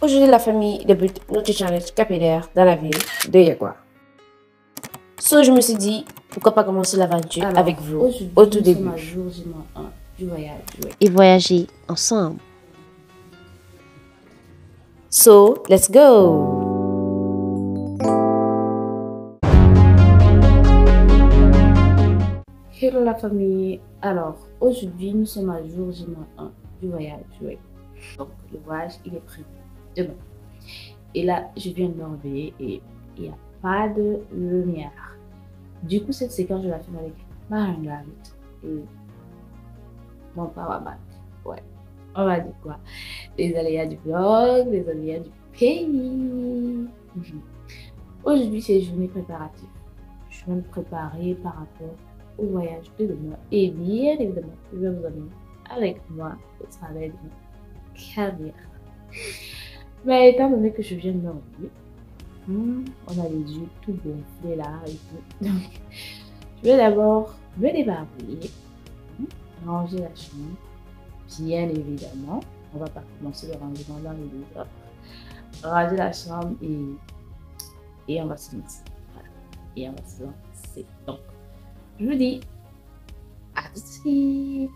Aujourd'hui, la famille débute notre challenge capillaire dans la ville de Yagua. Je me suis dit, pourquoi pas commencer l'aventure avec vous au tout début. Jour J-1 du voyage. Et voyager ensemble. So, let's go! Hello la famille. Alors, aujourd'hui, nous sommes à jour J-1 du voyage. Donc, le voyage, il est prévu demain. Et là, je viens de me réveiller et il n'y a pas de lumière. Du coup, cette séquence, je la fais avec ma regarde et mon powerbank. Ouais, on va dire quoi? Les aléas du blog, les aléas du pays. Aujourd'hui, c'est journée préparative. Je vais me préparer par rapport au voyage de demain. Et bien évidemment, je vais vous amener avec moi au travail de ma carrière. Mais étant donné que je viens de me réveiller, on a les yeux tout gonflés là et tout. Donc, je vais d'abord me débarbouiller, ranger la chambre. Bien évidemment, on va pas commencer le rangement dans les 2 heures. Ranger la chambre et on va se lancer. Voilà. Et on va se lancer. Donc, je vous dis à tout de suite.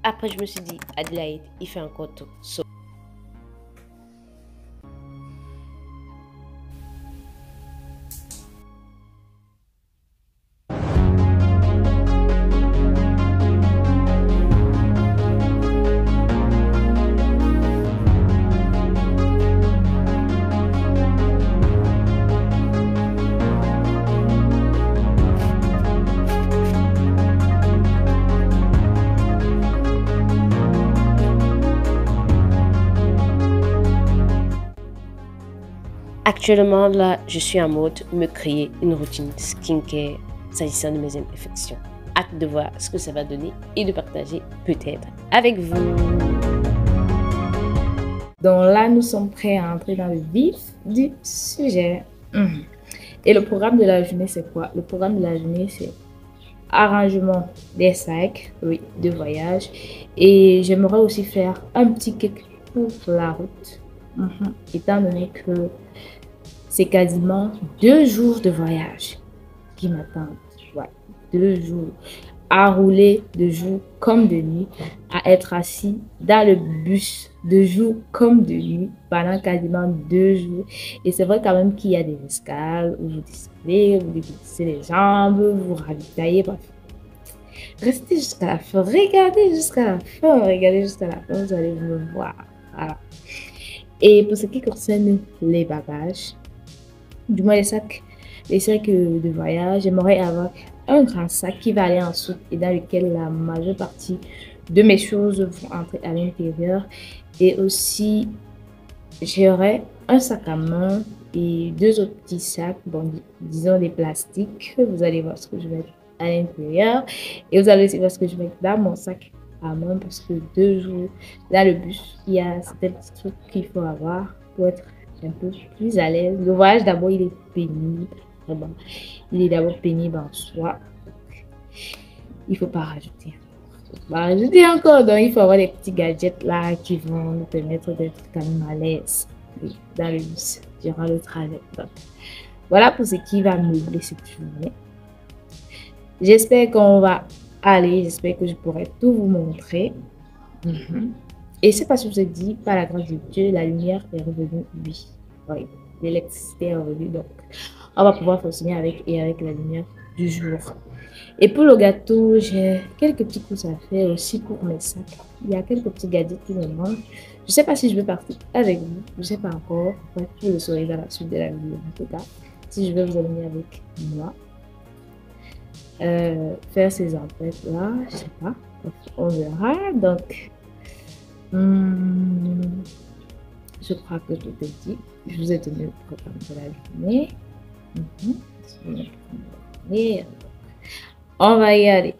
Après, je me suis dit, Adelaide, il fait encore tout. So, actuellement, là, je suis en mode me créer une routine skincare s'agissant de mes imperfections. Hâte de voir ce que ça va donner et de partager peut-être avec vous. Donc là, nous sommes prêts à entrer dans le vif du sujet. Et le programme de la journée, c'est quoi? Le programme de la journée, c'est arrangement des sacs, oui, de voyage. Et j'aimerais aussi faire un petit cake pour la route. Étant donné que c'est quasiment 2 jours de voyage qui m'attendent. Ouais, 2 jours. À rouler de jour comme de nuit, à être assis dans le bus de jour comme de nuit pendant quasiment 2 jours. Et c'est vrai quand même qu'il y a des escales où vous descendez, vous déglissez les jambes, vous ravitaillez, bref. Restez jusqu'à la fin, regardez jusqu'à la fin, vous allez me voir. Voilà. Et pour ce qui concerne les bagages, du moins les sacs de voyage, j'aimerais avoir un grand sac qui va aller en dessous et dans lequel la majeure partie de mes choses vont entrer à l'intérieur. Et aussi, j'aurai un sac à main et 2 autres petits sacs, bon, disons des plastiques. Vous allez voir ce que je vais mettre à l'intérieur et vous allez aussi voir ce que je vais mettre dans mon sac à main parce que 2 jours dans le bus, il y a certains petits trucs qu'il faut avoir pour être un peu plus à l'aise. Le voyage d'abord, il est pénible. Vraiment. Il est d'abord pénible en soi. Il ne faut pas rajouter. Donc il faut avoir des petits gadgets là qui vont nous permettre d'être quand même à l'aise dans le bus durant le trajet. Donc, voilà pour ce qui va meubler cette journée. J'espère qu'on va aller. J'espère que je pourrai tout vous montrer. Et c'est parce que je vous ai dit, par la grâce de Dieu, la lumière est revenue, oui, l'électricité est revenue, donc on va pouvoir fonctionner avec la lumière du jour. Et pour le gâteau, j'ai quelques petits courses à faire aussi pour mes sacs. Il y a quelques petits gadgets qui me manquent. Je ne sais pas si je vais partir avec vous, je ne sais pas encore. Bref, je le saurai dans la suite de la vidéo. En tout cas, si je vais vous amener avec moi. Faire ces emplettes là, je ne sais pas. On verra. Donc, je crois que tout est dit. Je vous ai donné le programme de la journée. On va y aller.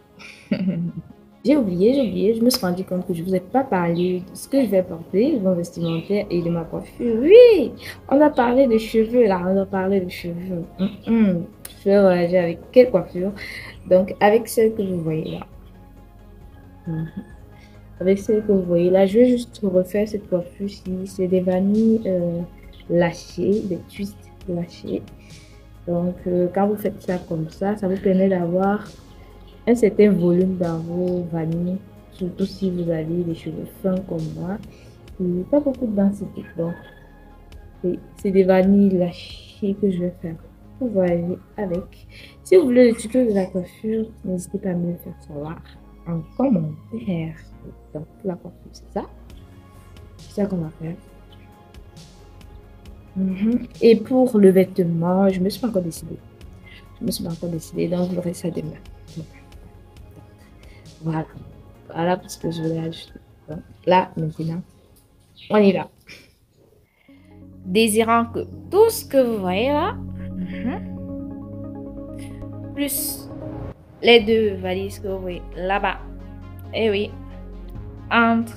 J'ai oublié. Je me suis rendu compte que je ne vous ai pas parlé de ce que je vais porter, de mon vestimentaire et de ma coiffure. Oui, on a parlé de cheveux là. Je vais voyager avec quelle coiffure? Donc, avec celle que vous voyez là. avec celle que vous voyez là. Je vais juste refaire cette coiffure-ci. C'est des vanilles lâchées, des twists lâchés. Donc, quand vous faites ça comme ça vous permet d'avoir un certain volume dans vos vanilles, surtout si vous avez des cheveux fins comme moi et pas beaucoup de densité. Donc, c'est des vanilles lâchées que je vais faire pour voyager avec. Si vous voulez le tuto de la coiffure, n'hésitez pas à me le faire savoir en commentaire. Donc, la coiffure, c'est ça. C'est ça qu'on va faire. Et pour le vêtement, je me suis pas encore décidée. Donc je ferai ça demain. Voilà. Voilà parce que je voulais ajouter. Donc, là, maintenant, on y va. Désirant que tout ce que vous voyez là, plus les deux valises que vous voyez là-bas, et oui, entre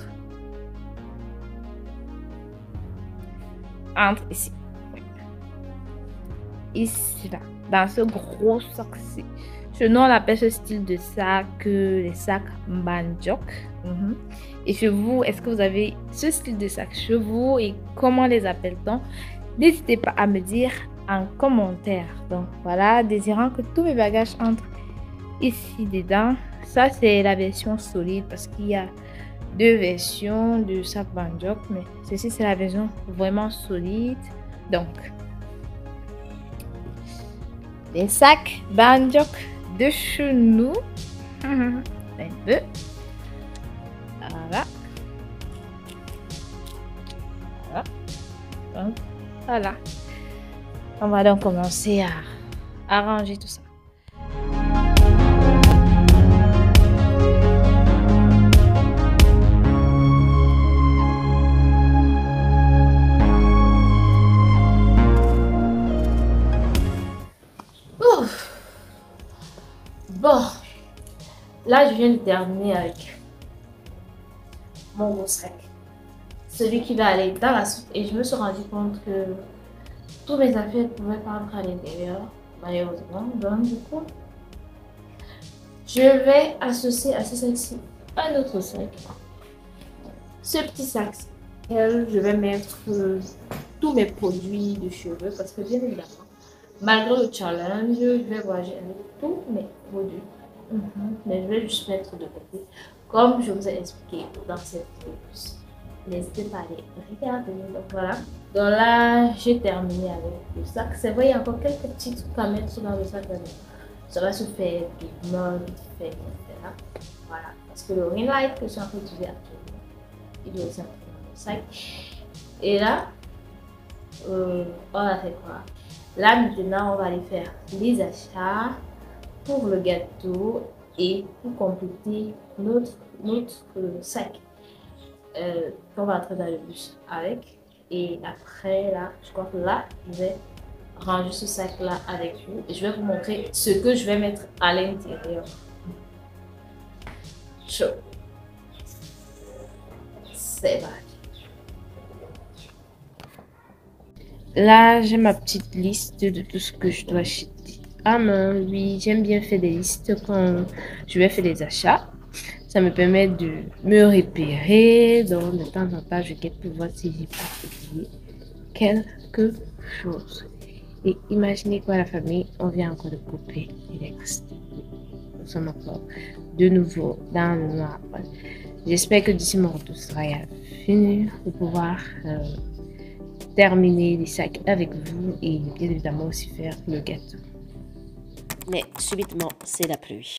ici. Ici, là, dans ce gros sac-ci. Chez nous, on appelle ce style de sac les sacs banjok. Et chez vous, est-ce que vous avez ce style de sac chez vous et comment les appelle-t-on? N'hésitez pas à me dire en commentaire. Donc voilà, désirant que tous mes bagages entrent ici dedans. Ça, c'est la version solide parce qu'il y a deux versions de sac banjok, mais ceci c'est la version vraiment solide. Donc les sacs banjok de chez nous, un peu, voilà, donc voilà, on va donc commencer à arranger tout ça. Bon, là je viens de terminer avec mon gros sac, celui qui va aller dans la soupe, et je me suis rendu compte que tous mes affaires ne pouvaient pas entrer à l'intérieur, malheureusement. Donc du coup, je vais associer à ce sac-ci un autre sac. Ce petit sac, je vais mettre tous mes produits de cheveux parce que bien évidemment, malgré le challenge, je vais voyager avec tous mes produits. Mais je vais juste mettre de côté, comme je vous ai expliqué dans cette vidéo. N'hésitez pas à aller regarder. Donc voilà. Donc là, j'ai terminé avec le sac. C'est vrai, il y a encore quelques petits trucs à mettre dans le sac. Ça va se faire vite fait, etc. Voilà. Parce que le ring light que je suis en train d'utiliser actuellement, il doit aussi entrer dans le sac. Et là, on a fait quoi? Là maintenant, on va aller faire les achats pour le gâteau et pour compléter notre sac qu'on va entrer dans le bus avec. Et après là, je crois que là, je vais ranger ce sac là avec vous et je vais vous montrer ce que je vais mettre à l'intérieur. Chaud. C'est parti. Là, j'ai ma petite liste de tout ce que je dois acheter. Ah non, oui, j'aime bien faire des listes quand je vais faire des achats. Ça me permet de me repérer. Donc, de temps en temps, je guette pour voir si j'ai pas oublié quelque chose. Et imaginez quoi, la famille, on vient encore de couper l'électricité. Nous sommes encore de nouveau dans le noir. J'espère que d'ici mon retour sera fini pour pouvoir terminer les sacs avec vous et bien évidemment aussi faire le gâteau. Mais subitement, c'est la pluie.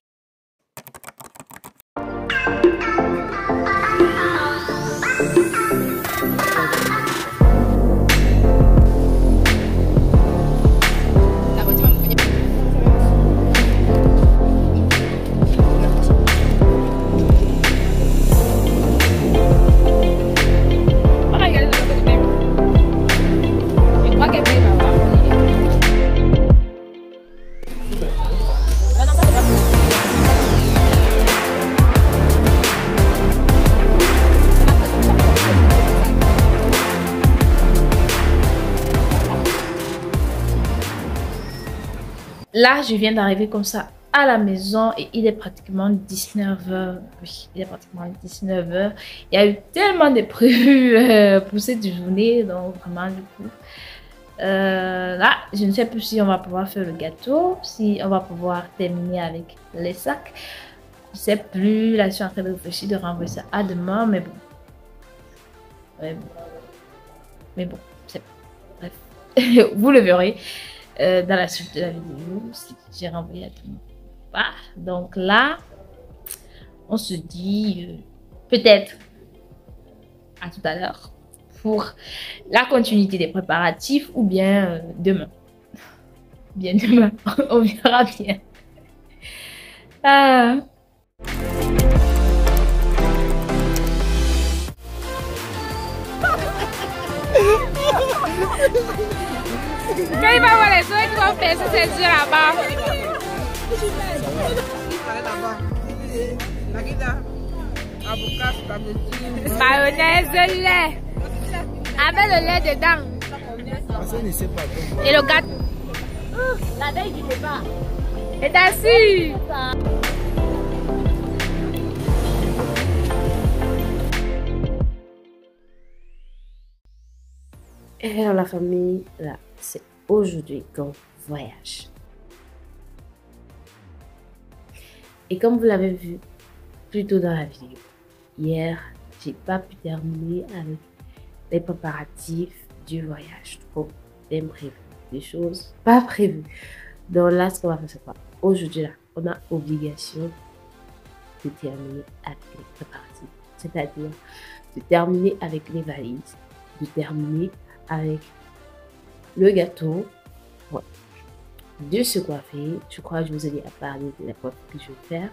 Là, je viens d'arriver comme ça à la maison et il est pratiquement 19h. Oui, il est pratiquement 19h. Il y a eu tellement de prévus pour cette journée, donc vraiment du coup. Là, je ne sais plus si on va pouvoir faire le gâteau, si on va pouvoir terminer avec les sacs. Je ne sais plus, là je suis en train de réfléchir de renvoyer ça à demain, mais bon. Mais bon, bref. Vous le verrez dans la suite de la vidéo si j'ai renvoyé à demain. Ah, donc là, on se dit peut-être à tout à l'heure pour la continuité des préparatifs ou bien demain. Bien demain, on verra bien. Ah. Quand il va voir les autres, ils vont faire ses yeux là-bas. Mayonnaise, lait. Avec le lait dedans. Et le gâteau. La veille du débat. Et assis. Et alors la famille, là, c'est aujourd'hui qu'on voyage. Et comme vous l'avez vu plus tôt dans la vidéo, hier, j'ai pas pu terminer avec les préparatifs du voyage. Trop d'imprévus, des choses pas prévues. Donc là, ce qu'on va faire, c'est quoi? Aujourd'hui, là, on a obligation de terminer avec les préparatifs. C'est-à-dire de terminer avec les valises, de terminer avec le gâteau, ouais, de se coiffer. Je crois que je vous ai déjà parlé de la coiffe que je vais faire.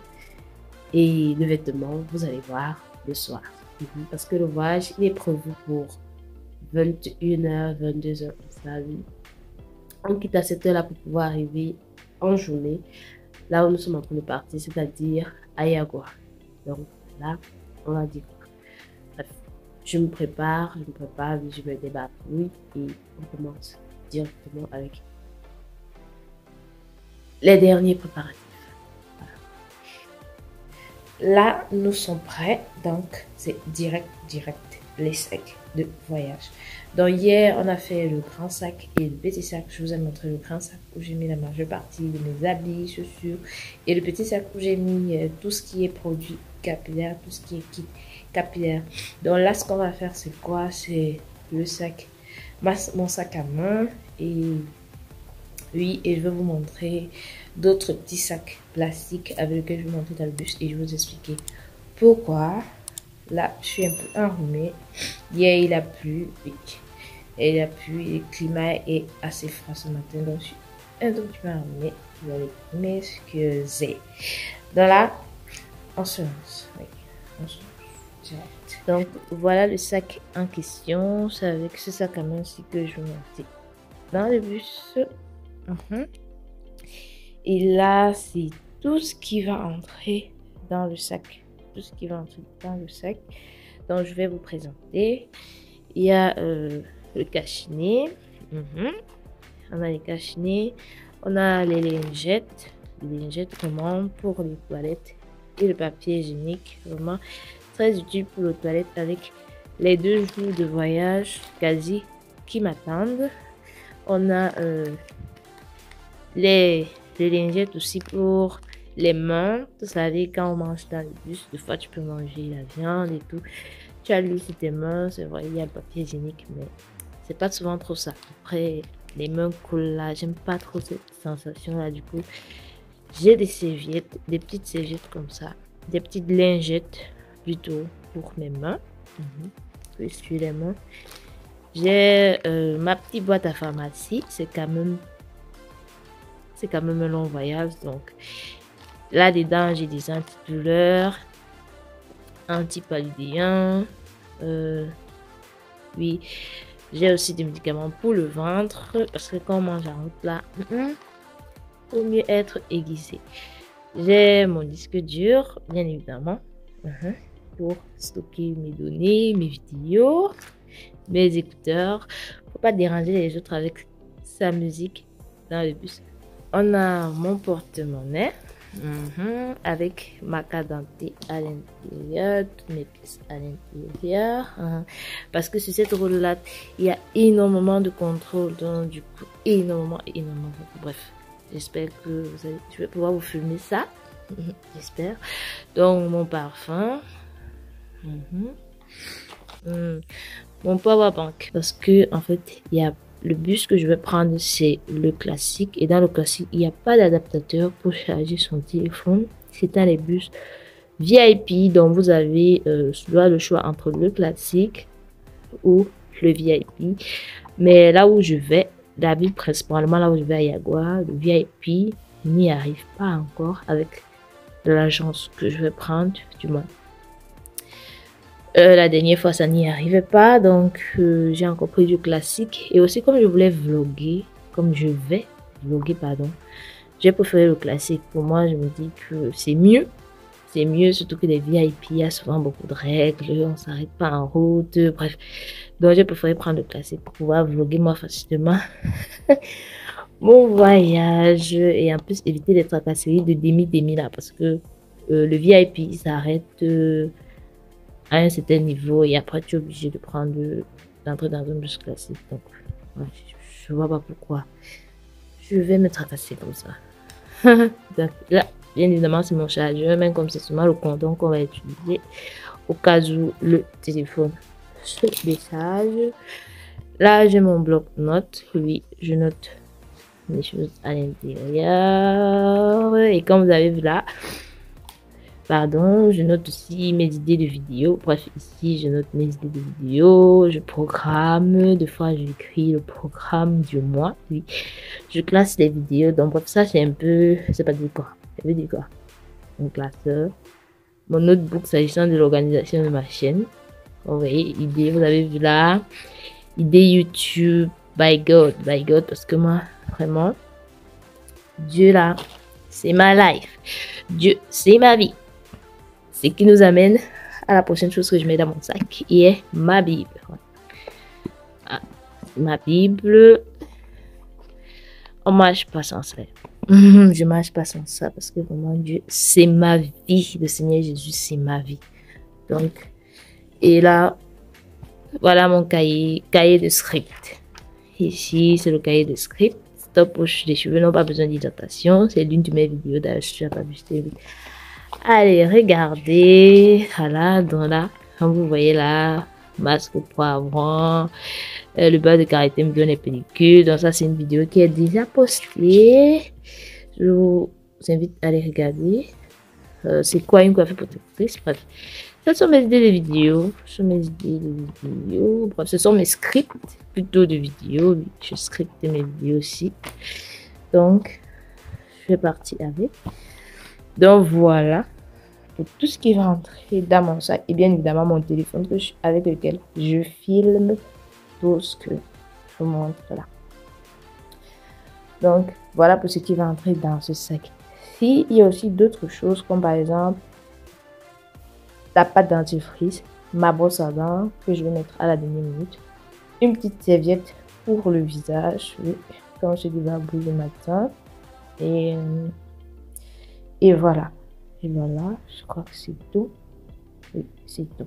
Et le vêtement, vous allez voir le soir. Parce que le voyage, il est prévu pour 21h, 22h, comme ça, oui. On quitte à cette heure-là pour pouvoir arriver en journée, là où nous sommes en train de partir, c'est-à-dire à Yagua. Donc là, on va dire quoi? Bref, je me prépare, je me débarbouille et on commence directement avec les derniers préparatifs. Voilà. Là, nous sommes prêts, donc c'est direct, les sacs de voyage. Donc hier, on a fait le grand sac et le petit sac. Je vous ai montré le grand sac où j'ai mis la majeure partie de mes habits, chaussures. Et le petit sac où j'ai mis tout ce qui est produit capillaire, tout ce qui est kit capillaire. Donc là, ce qu'on va faire, c'est quoi? C'est le sac, mon sac à main. Et oui, et je vais vous montrer d'autres petits sacs plastiques avec lesquels je vais monter dans le bus et je vais vous expliquer pourquoi. Là, je suis un peu enrhumée. Hier, il a plu. Oui. Et il a plu. Et le climat est assez froid ce matin. Donc, je suis un tout petit peu enrhumée. Vous allez m'excuser. Donc là, on se lance. Oui, on se lance. Direct. Donc, voilà le sac en question. C'est avec ce sac à main aussi que je vais monter dans le bus. Et là, c'est tout ce qui va entrer dans le sac. Tout ce qui va entrer dans le sac. Donc, je vais vous présenter. Il y a le cache-nez. On a les cache-nez. On a les lingettes. Les lingettes vraiment pour les toilettes. Et le papier hygiénique. Vraiment très utile pour les toilettes avec les 2 jours de voyage quasi qui m'attendent. On a les lingettes aussi pour les mains. Vous savez, quand on mange dans le bus, des fois tu peux manger la viande et tout. Tu as lu sur tes mains, c'est vrai, il y a le papier hygiénique, mais c'est pas souvent trop ça. Après, les mains coulent là, j'aime pas trop cette sensation là. Du coup, j'ai des serviettes, des petites serviettes comme ça, des petites lingettes plutôt pour mes mains. Je essuie les mains. J'ai ma petite boîte à pharmacie, c'est quand même un long voyage, donc là dedans j'ai des antidouleurs, antipaludéens, oui, j'ai aussi des médicaments pour le ventre parce que quand on mange en route là, faut mieux être aiguisé. J'ai mon disque dur, bien évidemment, pour stocker mes données, mes vidéos, mes écouteurs, faut pas déranger les autres avec sa musique dans le bus. On a mon porte-monnaie, Avec ma carte d'identité à l'intérieur, toutes mes pièces à l'intérieur. Parce que sur cette roulette, il y a énormément de contrôle. Donc, du coup, énormément. Bref, j'espère que je vais pouvoir vous filmer ça. J'espère. Donc, mon parfum. Mon power bank. Parce que, en fait, il y a le bus que je vais prendre, c'est le classique. Et dans le classique, il n'y a pas d'adaptateur pour charger son téléphone. C'est un des bus VIP. Donc, vous avez soit le choix entre le classique ou le VIP. Mais là où je vais, d'habitude, principalement là où je vais à Yagua, le VIP n'y arrive pas encore avec l'agence que je vais prendre, du moins. La dernière fois, ça n'y arrivait pas, donc j'ai encore pris du classique. Et aussi, comme je voulais vlogger, j'ai préféré le classique. Pour moi, je me dis que c'est mieux. C'est mieux, surtout que les VIP, il y a souvent beaucoup de règles, on ne s'arrête pas en route, bref. Donc, j'ai préféré prendre le classique pour pouvoir vlogger moi facilement mon voyage et en plus éviter les tracasseries de demi là, parce que le VIP, il s'arrête à un certain niveau et après tu es obligé de d'entrer dans un bus classique. Donc ouais, je vois pas pourquoi je vais me tracasser comme ça. Donc là, bien évidemment, c'est mon chargeur, même comme c'est seulement le condom qu'on va utiliser au cas où le téléphone se décharge. Là, j'ai mon bloc-notes. Oui, je note mes choses à l'intérieur. Et comme vous avez vu là, je note aussi mes idées de vidéos. Bref, ici, je note mes idées de vidéos. Je programme. Des fois, j'écris le programme du mois. Oui, je classe les vidéos. Donc, bref, ça, c'est un peu... C'est pas du quoi. Ça veut dire quoi? Un classeur. Mon notebook, s'agissant de l'organisation de ma chaîne. Vous voyez, idée, vous avez vu là. Idée YouTube. By God, parce que moi, vraiment, Dieu là, c'est ma life. Dieu, c'est ma vie. Ce qui nous amène à la prochaine chose que je mets dans mon sac, qui est ma Bible. Ah, ma Bible, on marche pas sans ça. Je marche pas sans ça parce que vraiment Dieu, c'est ma vie. Le Seigneur Jésus, c'est ma vie. Donc, et là, voilà mon cahier de script. Ici, c'est le cahier de script. Stop poche des cheveux, n'ont pas besoin d'hydratation. C'est l'une de mes vidéos. D'ailleurs, je n'ai pas vu. Allez, regardez. Voilà, donc là, comme vous voyez là, masque au poivron, le beurre de karité me donne les pellicules. Donc ça, c'est une vidéo qui est déjà postée. Je vous invite à aller regarder. C'est quoi une coiffure protectrice? Bref, ce sont mes idées de vidéos. Bref, ce sont mes scripts plutôt de vidéos. Je scripte mes vidéos aussi. Donc, je vais partir avec. Donc voilà, pour tout ce qui va entrer dans mon sac. Et bien évidemment, mon téléphone avec lequel je filme tout ce que je vous montre là. Donc, voilà pour ce qui va entrer dans ce sac. Il y a aussi d'autres choses, comme par exemple la pâte dentifrice, ma brosse à dents que je vais mettre à la dernière minute, une petite serviette pour le visage, oui, quand je vais bouger le matin, et voilà. Et voilà, je crois que c'est tout. Oui, c'est tout.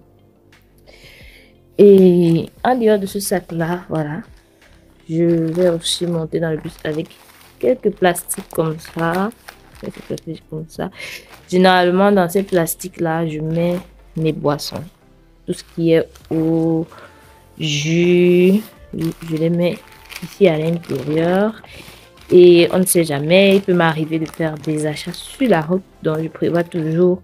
Et en dehors de ce sac-là, voilà, je vais aussi monter dans le bus avec quelques plastiques comme ça. Généralement, dans ces plastiques-là, je mets mes boissons. Tout ce qui est eau, jus, je les mets ici à l'intérieur. Et on ne sait jamais, il peut m'arriver de faire des achats sur la route. Donc, je prévois toujours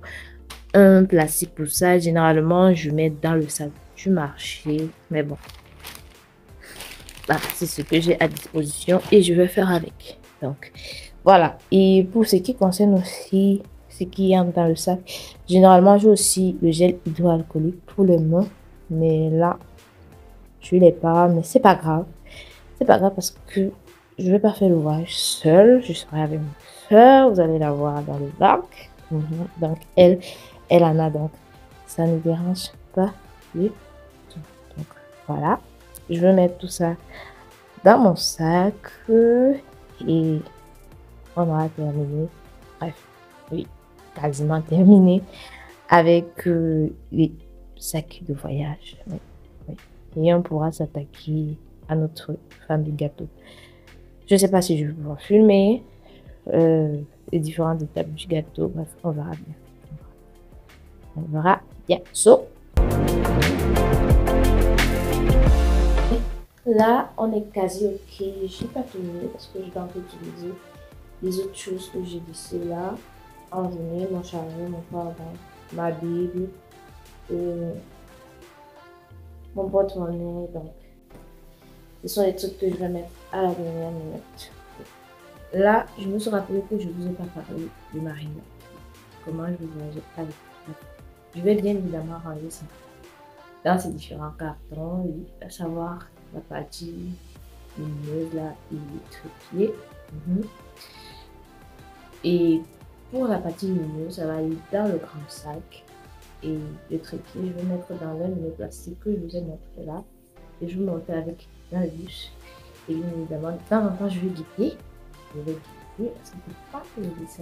un plastique pour ça. Généralement, je mets dans le sac du marché. Mais bon, bah, c'est ce que j'ai à disposition et je vais faire avec. Donc, voilà. Et pour ce qui concerne aussi ce qui entre dans le sac, généralement, j'ai aussi le gel hydroalcoolique pour les mains. Mais là, je ne l'ai pas. Mais c'est pas grave. C'est pas grave parce que je vais pas faire le voyage seule. Je serai avec ma soeur. Vous allez la voir dans le bac. Donc, elle en a. Donc, ça ne dérange pas du tout. Donc, voilà. Je vais mettre tout ça dans mon sac. Et on aura terminé. Bref. oui, quasiment terminé avec les sacs de voyage. Oui, oui. Et on pourra s'attaquer à notre fan de gâteau. Je ne sais pas si je vais pouvoir filmer les différentes étapes du gâteau. Bref, on verra bien. On verra bien. So, là, on est quasi ok. Je n'ai pas terminé parce que je dois utiliser les autres choses que j'ai laissées là. En journée, mon chargeur, mon power, ma Bible, mon porte-monnaie. Donc, ce sont les trucs que je vais mettre à la dernière minute. Là, je me suis rappelé que je ne vous ai pas parlé de marine. Comment je vais manger avec. Je vais bien évidemment ranger ça dans ces différents cartons, à savoir la partie lumineuse là et le trépied. Et pour la partie lumineuse, ça va aller dans le grand sac. Et le trépied, je vais mettre dans l'un de mes plastiques que je vous ai montré là. Et je vais monter avec dans le bus. Et bien évidemment, de temps en temps, je vais guider. Je vais guider parce qu'il ne faut pas que je laisse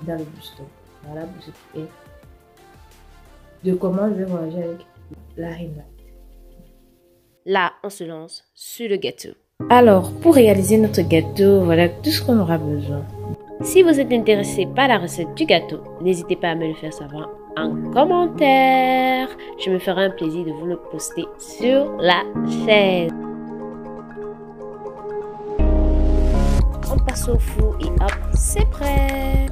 dans le bus. Donc, voilà pour ce qui est de comment je vais manger avec la Ring Light. Là, on se lance sur le gâteau. Alors, pour réaliser notre gâteau, voilà tout ce qu'on aura besoin. Si vous êtes intéressé par la recette du gâteau, n'hésitez pas à me le faire savoir en commentaire. Je me ferai un plaisir de vous le poster sur la chaîne. On passe au four et hop, c'est prêt.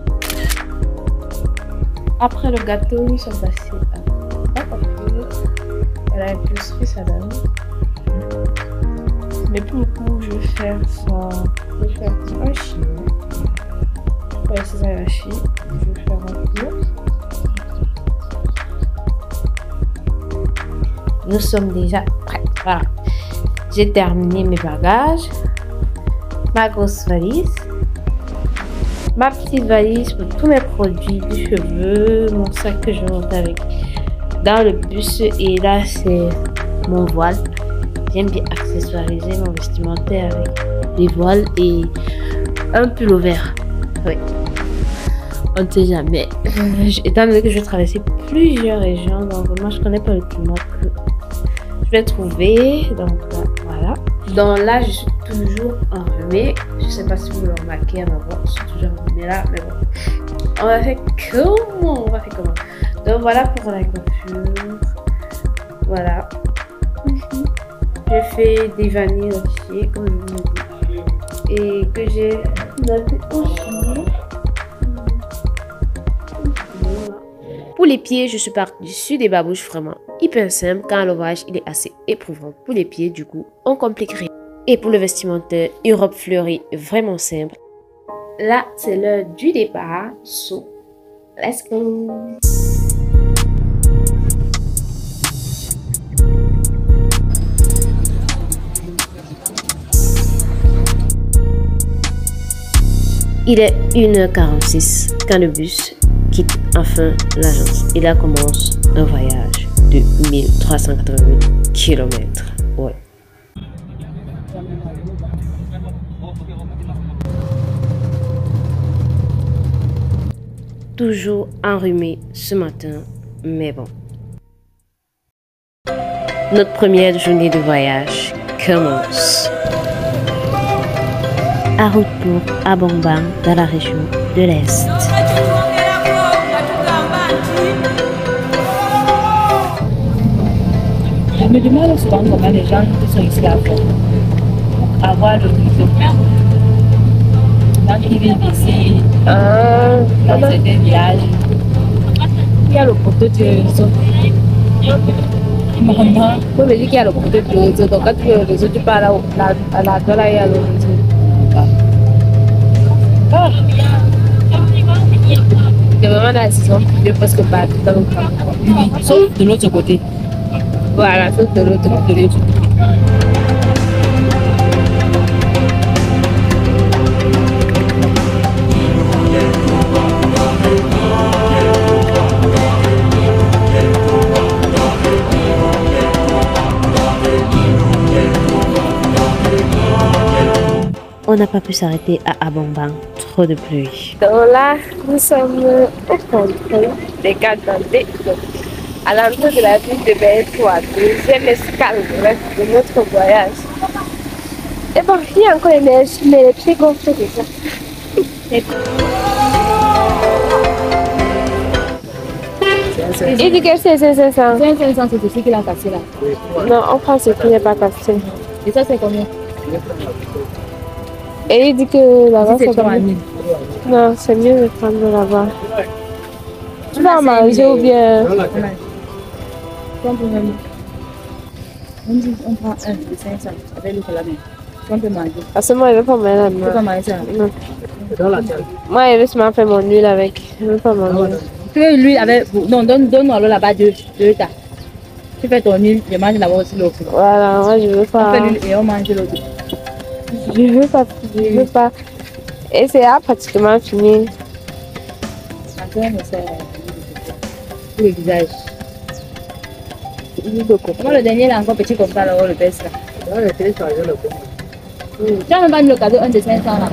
Après le gâteau, nous sommes passés à la coiffure, à la épicerie, ça donne. Mais pour le coup, je vais faire ça. Je vais faire un chien. Ouais, c'est ça la chie. Je vais faire un peu. Nous sommes déjà prêts. Voilà. J'ai terminé mes bagages. Ma grosse valise. Ma petite valise pour tous mes produits de cheveux. Mon sac que je vais monter avec dans le bus. Et là, c'est mon voile. J'aime bien accessoiriser mon vestimentaire avec des voiles et un pull vert. Oui. On ne sait jamais. Étant donné que je vais traverser plusieurs régions, donc vraiment je connais pas le climat que je vais trouver. Donc voilà. Donc là, je suis toujours enrhumée. Je sais pas si vous le remarquez à ma voix, je suis toujours enrhumée là, mais bon. On va faire comment? On va faire comment? Donc voilà pour la coiffure. Voilà. J'ai fait des vanilles aussi, comme je vous l'ai dit. Et que j'ai noté aussi. Pour les pieds, je suis partie sur des babouches vraiment hyper simples. Quand le voyage il est assez éprouvant pour les pieds, du coup, on complique rien. Et pour le vestimentaire, une robe fleurie vraiment simple. Là, c'est l'heure du départ. So, let's go! Il est 1h46 quand le bus quitte enfin l'agence. Et là commence un voyage de 1388 km. Ouais. Toujours enrhumé ce matin, mais bon. Notre première journée de voyage commence. À route pour Abongbang dans la région de l'Est. Je me demande souvent comment les gens qui sont ici pour avoir le visa. Quand ils viennent ici, dans certains villages, il y a le poteau de réseau. Maman, il me dit qu'il y a le poteau de réseau. Donc quand tu veux le réseau, tu pars à la dollar, il y a le réseau. C'est vraiment la saison de presque partout dans le camp. Oui, sauf de l'autre côté. Voilà, sauf de l'autre côté. On n'a pas pu s'arrêter à Abongbang trop de pluie. Donc là, nous sommes au contrôle des gardes d'entrée. À l'entrée de la ville de Bétois, deuxième escale de notre voyage. Et bon, il y a encore énergie, mais les pieds gonflés déjà. Il dit que c'est 500. 500, c'est celui qui l'a cassé là. Non, on prend ce qui n'est pas cassé. Et ça, c'est combien? Et il dit que là-bas, C'est c'est 3000. Non, c'est mieux de prendre là-bas. Tu vas manger ou bien... On prend un de 500 avec le la main. On peut manger. Parce que moi, je ne veux pas manger Tu peux là-bas. pas manger ça. Non. Moi, je veux seulement faire mon huile avec. Je ne veux pas manger. Tu veux l'huile avec. Non, donne-nous alors là-bas deux tas. Tu fais ton huile, je mange là-bas aussi l'autre. Voilà, moi, je veux On pas. fait l'huile et on mange l'autre. Je veux pas. Je veux pas. Et c'est pratiquement fini. Maintenant, c'est pour le visage. Huile de coco. Moi, le dernier là, encore petit comme ça, là, on le baisse là. Tu as même pas mis le cadeau 1 de 500 là.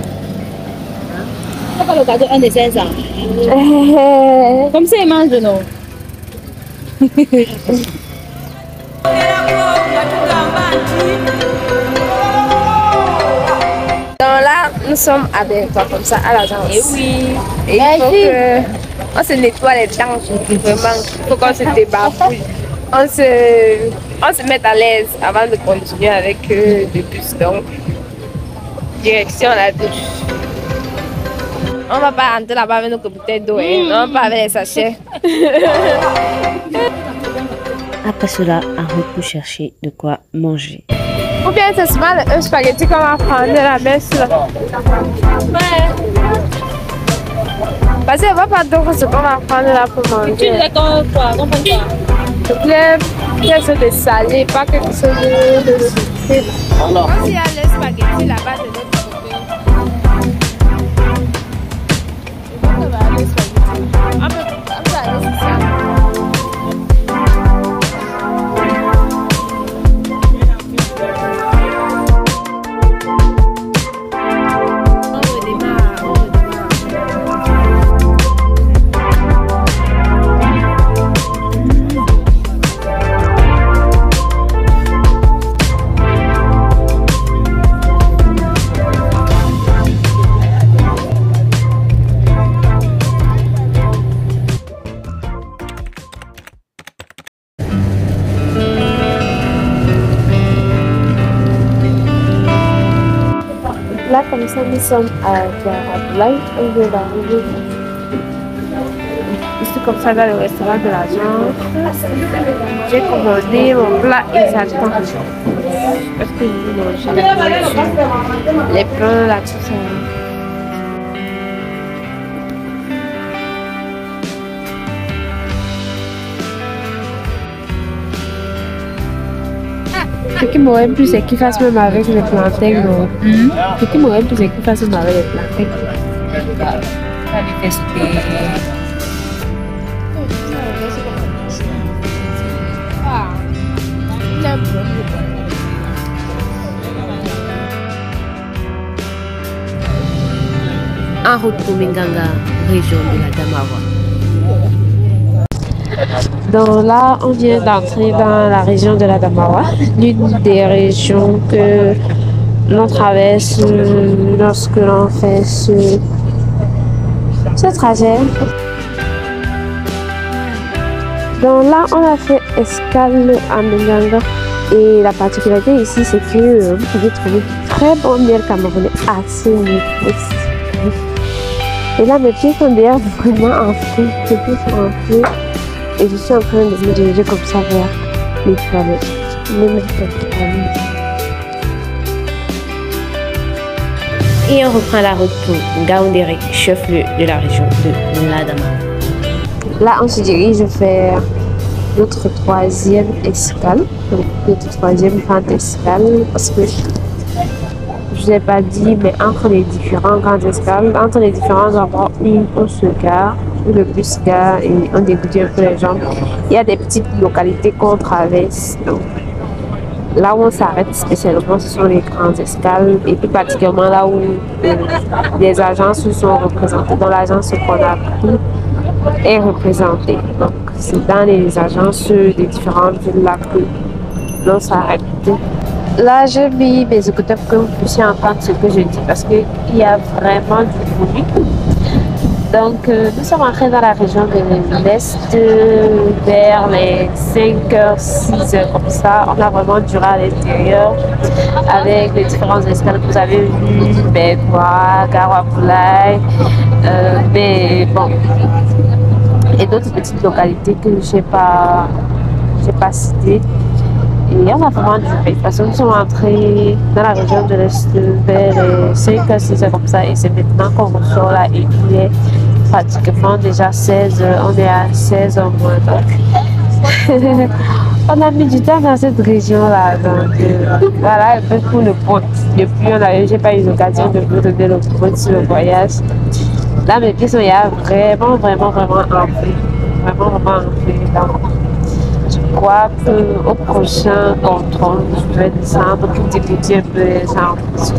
Tu n'as pas le cadeau 1 de 500. Comme ça, il mange, non? Donc là, nous sommes avec toi comme ça à l'agence. Et oui. Et il faut que on se nettoie les dents. Vraiment, il faut qu'on se débarbouille. On se mette à l'aise avant de continuer avec le bus. Donc, direction la douche. On va pas rentrer là-bas avec nos bouteilles d'eau, hein. Non, pas avec les sachets. Après cela, en route pour chercher de quoi manger. Ou bien c'est souvent un spaghetti qu'on va prendre à la messe là. Ouais. Parce qu'on va pas donc ce qu'on va prendre là pour manger. Tu es d'accord, quoi? Comprends quoi? Quelque chose de salé, pas quelque chose de sucré. On s'y a les spaghettis là-bas de l'autre côté. On va aller spaghetti. On peut aller sur ça. Là, comme ça, nous sommes à Abdoulaye, on vient d'arriver. Ici, comme ça, dans le restaurant de l'agence. J'ai commandé mon plat et j'attends. Parce que je veux manger la nourriture, les pains, là, tout ça. Ce qui m'aurait plu, c'est qu'il fasse même avec les plantains. Ce qui m'aurait plu, c'est qu'il fasse même avec les plantains. On va les tester. En route pour Minganga, région de la Damawa. Donc là, on vient d'entrer dans la région de la Damawa, l'une des régions que l'on traverse lorsque l'on fait ce trajet. Donc là, on a fait escale à Minganga et la particularité ici, c'est que vous pouvez trouver du très bon miel camerounais assez négocié. Et là, mes pieds sont d'ailleurs vraiment enflés, mes pieds sont enflés. Et je suis en train de me diriger comme ça vers les toilettes. Et on reprend la route pour Ngaoundéré, chef-lieu de la région de l'Adama. Là, on se dirige vers notre troisième escale, donc notre troisième grande escale, parce que je n'ai pas dit, mais entre les différents grandes escales, entre les différents endroits où on se gare, où le bus gare et on débute un peu les jambes, il y a des petites localités qu'on traverse. Donc, là où on s'arrête spécialement, ce sont les grandes escales et plus particulièrement là où les agences sont représentées. Dans l'agence qu'on a pris est représentée. Donc, c'est dans les agences des différentes villes là que l'on s'arrête. Là, j'ai mis mes écouteurs pour que vous puissiez entendre ce que je dis parce qu'il y a vraiment du bruit. Donc, nous sommes entrés dans la région de l'Est vers les 5h, 6h comme ça. On a vraiment duré à l'intérieur avec les différentes escales que vous avez vues, Bekwa, Garoua-Poulaye, mais bon, et d'autres petites localités que je n'ai pas citées. Et on a vraiment duré parce que nous sommes entrés dans la région de l'Est vers les 5h, 6h comme ça. Et c'est maintenant qu'on ressort là et il est pratiquement déjà 16h. On est à 16h moins. Donc, on a mis du temps dans cette région-là. Donc, voilà un peu pour le pont. Depuis, je n'ai pas eu l'occasion de vous donner le pont sur le voyage. Là, mes pieds sont vraiment enflés. Vraiment enflés. Je crois qu'au prochain contrôle, je vais descendre pour dégoûter un peu les jambes. Parce que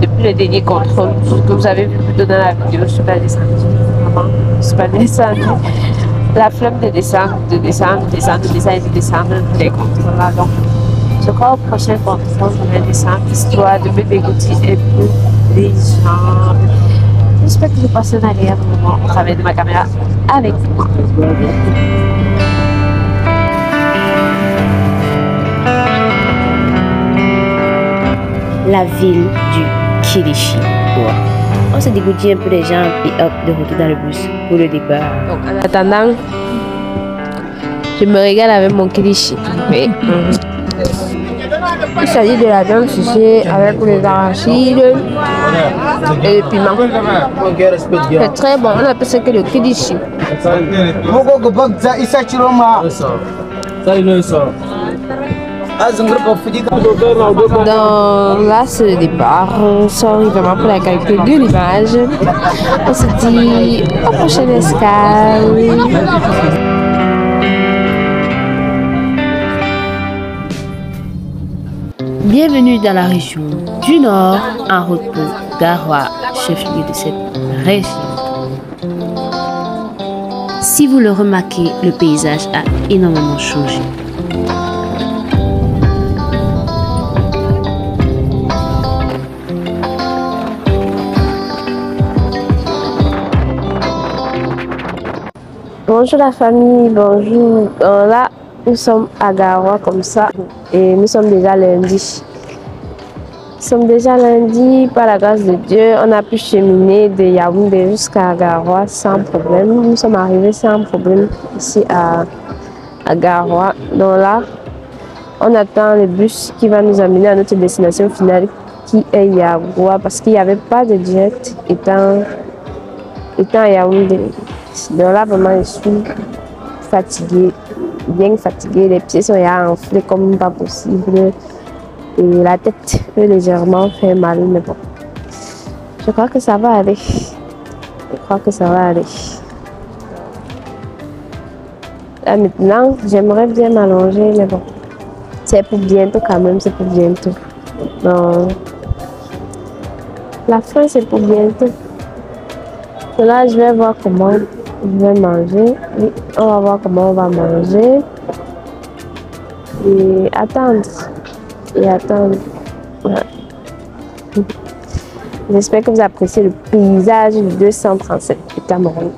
depuis le dernier contrôle que vous avez vu plutôt dans la vidéo, je ne suis pas descendue. Vraiment, je ne suis pas descendue. La flemme de descendre et de descendre les contrôles là. Donc, je crois au prochain contrôle, je vais descendre histoire de me dégoûter un peu les jambes. J'espère que vous passez un agréable moment au travers de ma caméra avec moi. La ville du Kilishi. On s'est dégoûté un peu les jambes et hop, de retour dans le bus pour le départ. Donc, en attendant, je me régale avec mon Kilishi. Oui. Il s'agit de la viande séchée avec les arachides et le piment. C'est très bon, on appelle ça que le Kilishi. Donc là c'est le départ, sorry vraiment pour la qualité de l'image. On se dit au prochain escale. Bienvenue dans la région du Nord, en route pour Garoua, chef-lieu de cette région. Si vous le remarquez, le paysage a énormément changé. Bonjour la famille, bonjour. Là, nous sommes à Garoua comme ça et nous sommes déjà lundi. Par la grâce de Dieu. On a pu cheminer de Yaoundé jusqu'à Garoua sans problème. Nous sommes arrivés sans problème ici à Garoua. Donc là, on attend le bus qui va nous amener à notre destination finale qui est Yagoua parce qu'il n'y avait pas de direct étant à Yaoundé. Donc là, vraiment, je suis fatiguée, bien fatiguée. Les pieds sont enflés comme pas possible. Et la tête peut légèrement faire mal, mais bon. Je crois que ça va aller. Là, maintenant, j'aimerais bien m'allonger, mais bon. C'est pour bientôt quand même, c'est pour bientôt. Donc, la fin, c'est pour bientôt. Là, je vais voir comment je vais manger. Oui, on va voir comment on va manger. Et attendre. Ouais. J'espère que vous appréciez le paysage du 237 du Cameroun.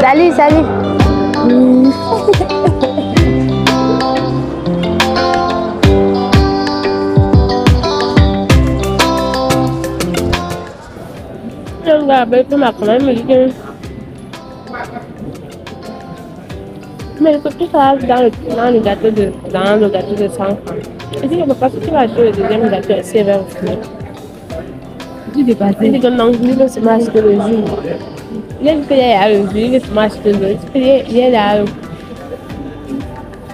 Allez, salut. Mais le copier ça dans le gâteau de 100 francs. Et si je ne peux pas, si tu vas acheter le deuxième gâteau, c'est vers le final. Tu dépasses. Il dit que non, il veut se acheter le jour. Il a dit qu'il y a le jour, il veut se acheter le jour. Il y a là.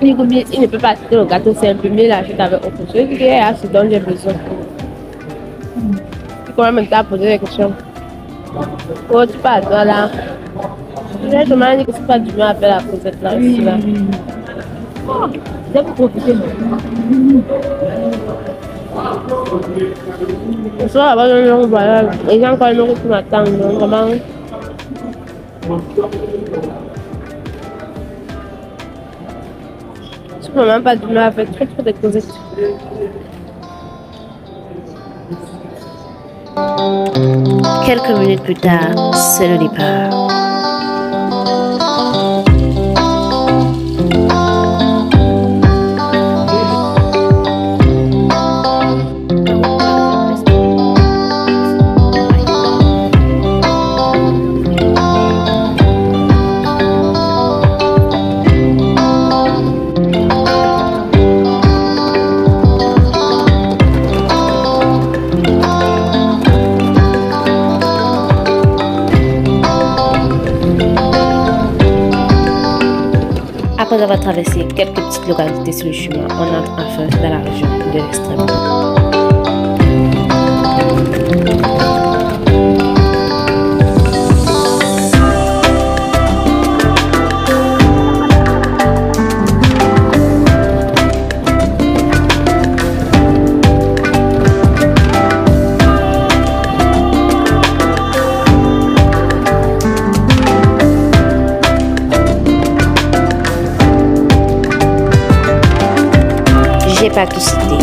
Il ne peut pas acheter le gâteau, c'est un peu mieux, il achète avec autre chose. Il dit qu'il y a ce dont j'ai besoin. quand même t'as posé des questions. Oh, tu parles toi là. J'ai demandé que c'est pas du mal à faire la posette là aussi là. J'ai profité. Ce soir, avant de long voyage, les gens quand ils qui m'attendent, donc vraiment. Je peux même pas du mal à faire trop de cosettes. Quelques minutes plus tard, c'est le départ. Après avoir traversé quelques petites localités sur le chemin, on entre enfin dans la région de l'Extrême. J'ai pas tout cité.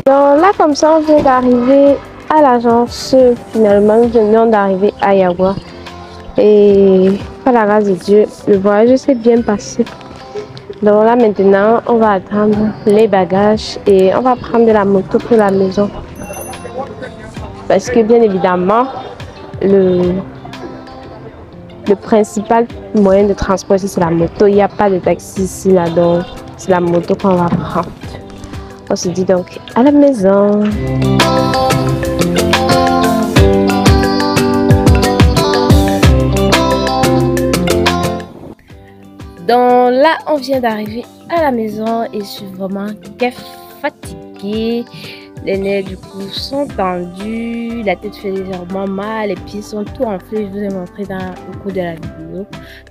Donc là, comme ça, on vient d'arriver à l'agence. Finalement, nous venons d'arriver à Yagua. Et par la grâce de Dieu, le voyage s'est bien passé. Donc là maintenant, on va attendre les bagages et on va prendre la moto pour la maison. Parce que bien évidemment, le principal moyen de transport ici c'est la moto. Il n'y a pas de taxi ici, là, donc c'est la moto qu'on va prendre. On se dit donc à la maison. Donc là, on vient d'arriver à la maison et je suis vraiment fatiguée. Les nerfs du coup sont tendus, la tête fait légèrement mal, les pieds sont tout enflés. Je vous ai montré au cours de la vidéo.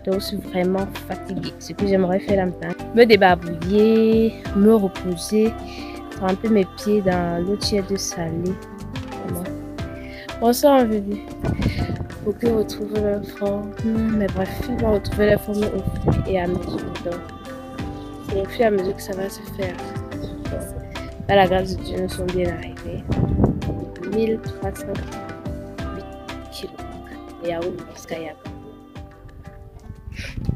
Donc je suis vraiment fatiguée. Ce que j'aimerais faire maintenant, me débarbouiller, me reposer, tremper mes pieds dans l'eau tiède salée. Bonsoir bébé. Pour qu'ils retrouvent leur forme. Mais bref, ils vont retrouver leur forme au fur et à mesure. Donc, c'est au fur et à mesure que ça va se faire. À la grâce de Dieu, nous sommes bien arrivés. 1308 km. Et à où jusqu'à Yagua.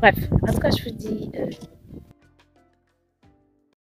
Bref, en tout cas, je vous dis